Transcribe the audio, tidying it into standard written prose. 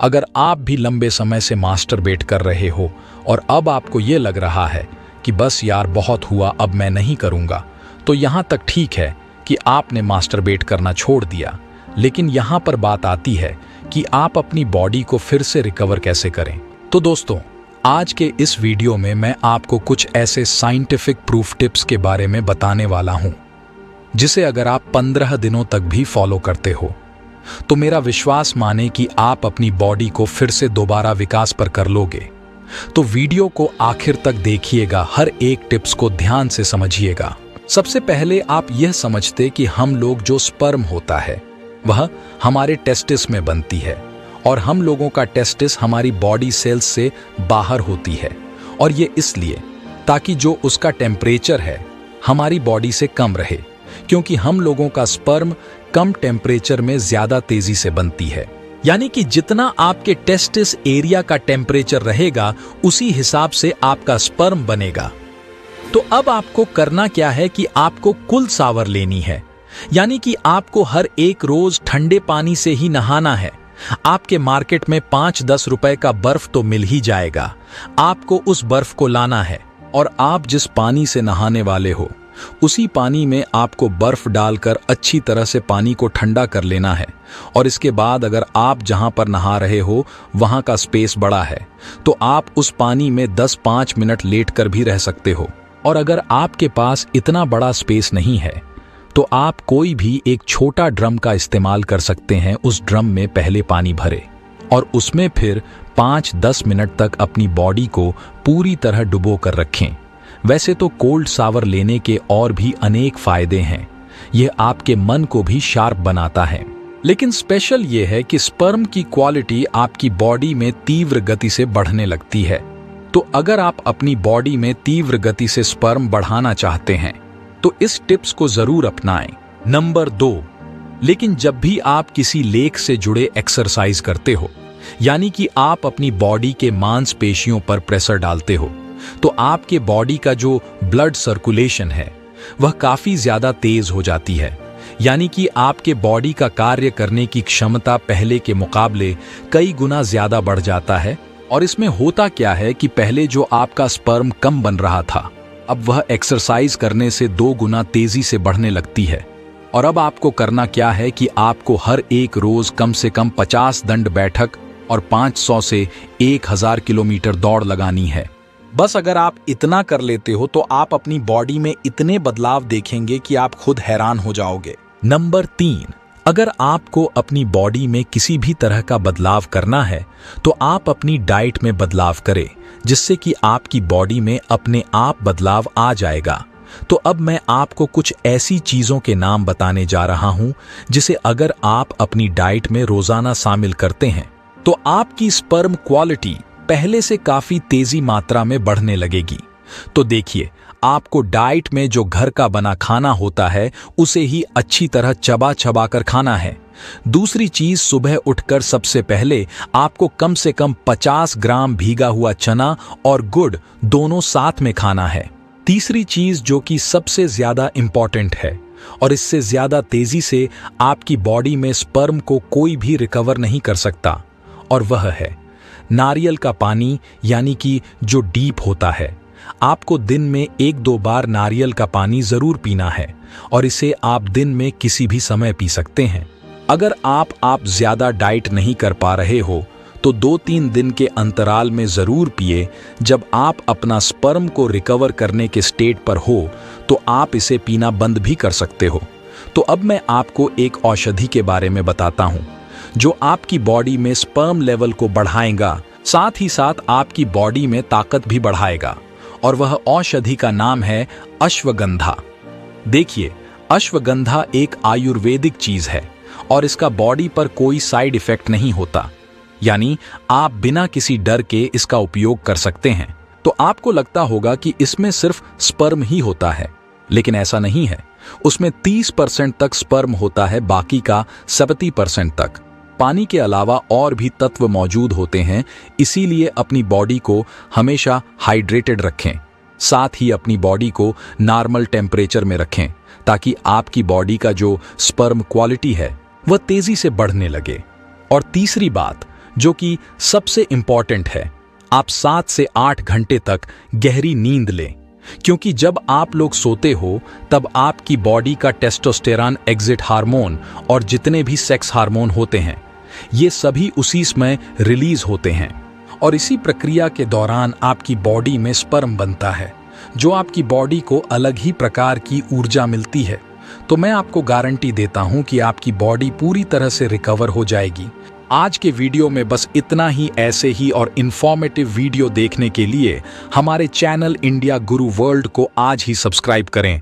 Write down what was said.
अगर आप भी लंबे समय से मास्टरबेट कर रहे हो और अब आपको ये लग रहा है कि बस यार बहुत हुआ, अब मैं नहीं करूँगा, तो यहाँ तक ठीक है कि आपने मास्टरबेट करना छोड़ दिया। लेकिन यहाँ पर बात आती है कि आप अपनी बॉडी को फिर से रिकवर कैसे करें। तो दोस्तों, आज के इस वीडियो में मैं आपको कुछ ऐसे साइंटिफिक प्रूफ टिप्स के बारे में बताने वाला हूँ जिसे अगर आप 15 दिनों तक भी फॉलो करते हो तो मेरा विश्वास माने कि आप अपनी बॉडी को फिर से दोबारा विकास पर कर लोगे। तो वीडियो को आखिर तक देखिएगा, हर एक टिप्स को ध्यान से समझिएगा। सबसे पहले आप यह समझते कि हम लोग जो स्पर्म होता है वह हमारे टेस्टिस में बनती है और हम लोगों का टेस्टिस हमारी बॉडी सेल्स से बाहर होती है, और ये इसलिए ताकि जो उसका टेम्परेचर है हमारी बॉडी से कम रहे, क्योंकि हम लोगों का स्पर्म कम टेम्परेचर में ज्यादा तेजी से बनती है। यानी कि जितना आपके टेस्टिस एरिया का टेम्परेचर रहेगा उसी हिसाब से आपका स्पर्म बनेगा। तो अब आपको करना क्या है कि आपको कुल शावर लेनी है, यानी कि आपको हर एक रोज ठंडे पानी से ही नहाना है। आपके मार्केट में 5-10 रुपए का बर्फ तो मिल ही जाएगा। आपको उस बर्फ को लाना है और आप जिस पानी से नहाने वाले हो उसी पानी में आपको बर्फ डालकर अच्छी तरह से पानी को ठंडा कर लेना है। और इसके बाद अगर आप जहां पर नहा रहे हो वहां का स्पेस बड़ा है तो आप उस पानी में 10-5 मिनट लेटकर भी रह सकते हो। और अगर आपके पास इतना बड़ा स्पेस नहीं है तो आप कोई भी एक छोटा ड्रम का इस्तेमाल कर सकते हैं। उस ड्रम में पहले पानी भरे और उसमें फिर 5-10 मिनट तक अपनी बॉडी को पूरी तरह डुबो कर रखें। वैसे तो कोल्ड शावर लेने के और भी अनेक फायदे हैं। यह आपके मन को भी शार्प बनाता है, लेकिन स्पेशल यह है कि स्पर्म की क्वालिटी आपकी बॉडी में तीव्र गति से बढ़ने लगती है। तो अगर आप अपनी बॉडी में तीव्र गति से स्पर्म बढ़ाना चाहते हैं तो इस टिप्स को जरूर अपनाएं। नंबर 2, लेकिन जब भी आप किसी लेख से जुड़े एक्सरसाइज करते हो, यानी कि आप अपनी बॉडी के मांसपेशियों पर प्रेशर डालते हो, तो आपके बॉडी का जो ब्लड सर्कुलेशन है वह काफी ज्यादा तेज हो जाती है। यानी कि आपके बॉडी का कार्य करने की क्षमता पहले के मुकाबले कई गुना ज्यादा बढ़ जाता है। और इसमें होता क्या है कि पहले जो आपका स्पर्म कम बन रहा था, अब वह एक्सरसाइज करने से 2 गुना तेजी से बढ़ने लगती है। और अब आपको करना क्या है कि आपको हर एक रोज कम से कम 50 दंड बैठक और 500 से 1000 किलोमीटर दौड़ लगानी है। बस अगर आप इतना कर लेते हो तो आप अपनी बॉडी में इतने बदलाव देखेंगे कि आप खुद हैरान हो जाओगे। नंबर 3, अगर आपको अपनी बॉडी में किसी भी तरह का बदलाव करना है तो आप अपनी डाइट में बदलाव करें, जिससे कि आपकी बॉडी में अपने आप बदलाव आ जाएगा। तो अब मैं आपको कुछ ऐसी चीजों के नाम बताने जा रहा हूं जिसे अगर आप अपनी डाइट में रोजाना शामिल करते हैं तो आपकी स्पर्म क्वालिटी पहले से काफी तेजी मात्रा में बढ़ने लगेगी। तो देखिए, आपको डाइट में जो घर का बना खाना होता है उसे ही अच्छी तरह चबा चबा कर खाना है। दूसरी चीज, सुबह उठकर सबसे पहले आपको कम से कम 50 ग्राम भीगा हुआ चना और गुड़ दोनों साथ में खाना है। तीसरी चीज जो कि सबसे ज्यादा इंपॉर्टेंट है और इससे ज्यादा तेजी से आपकी बॉडी में स्पर्म को कोई भी रिकवर नहीं कर सकता, और वह है नारियल का पानी, यानी कि जो डीप होता है। आपको दिन में 1-2 बार नारियल का पानी जरूर पीना है और इसे आप दिन में किसी भी समय पी सकते हैं। अगर आप ज्यादा डाइट नहीं कर पा रहे हो तो 2-3 दिन के अंतराल में जरूर पिए। जब आप अपना स्पर्म को रिकवर करने के स्टेट पर हो तो आप इसे पीना बंद भी कर सकते हो। तो अब मैं आपको एक औषधि के बारे में बताता हूं जो आपकी बॉडी में स्पर्म लेवल को बढ़ाएगा, साथ ही साथ आपकी बॉडी में ताकत भी बढ़ाएगा। और वह औषधि का नाम है अश्वगंधा। देखिए, अश्वगंधा एक आयुर्वेदिक चीज है और इसका बॉडी पर कोई साइड इफेक्ट नहीं होता, यानी आप बिना किसी डर के इसका उपयोग कर सकते हैं। तो आपको लगता होगा कि इसमें सिर्फ स्पर्म ही होता है, लेकिन ऐसा नहीं है। उसमें 30% तक स्पर्म होता है, बाकी का 70% तक पानी के अलावा और भी तत्व मौजूद होते हैं। इसीलिए अपनी बॉडी को हमेशा हाइड्रेटेड रखें, साथ ही अपनी बॉडी को नॉर्मल टेम्परेचर में रखें ताकि आपकी बॉडी का जो स्पर्म क्वालिटी है वह तेजी से बढ़ने लगे। और तीसरी बात जो कि सबसे इंपॉर्टेंट है, आप 7 से 8 घंटे तक गहरी नींद लें, क्योंकि जब आप लोग सोते हो तब आपकी बॉडी का टेस्टोस्टेरॉन एग्जिट हार्मोन और जितने भी सेक्स हार्मोन होते हैं ये सभी उसी समय रिलीज होते हैं और इसी प्रक्रिया के दौरान आपकी बॉडी में स्पर्म बनता है जो आपकी बॉडी को अलग ही प्रकार की ऊर्जा मिलती है। तो मैं आपको गारंटी देता हूं कि आपकी बॉडी पूरी तरह से रिकवर हो जाएगी। आज के वीडियो में बस इतना ही। ऐसे ही और इंफॉर्मेटिव वीडियो देखने के लिए हमारे चैनल इंडिया गुरु वर्ल्ड को आज ही सब्सक्राइब करें।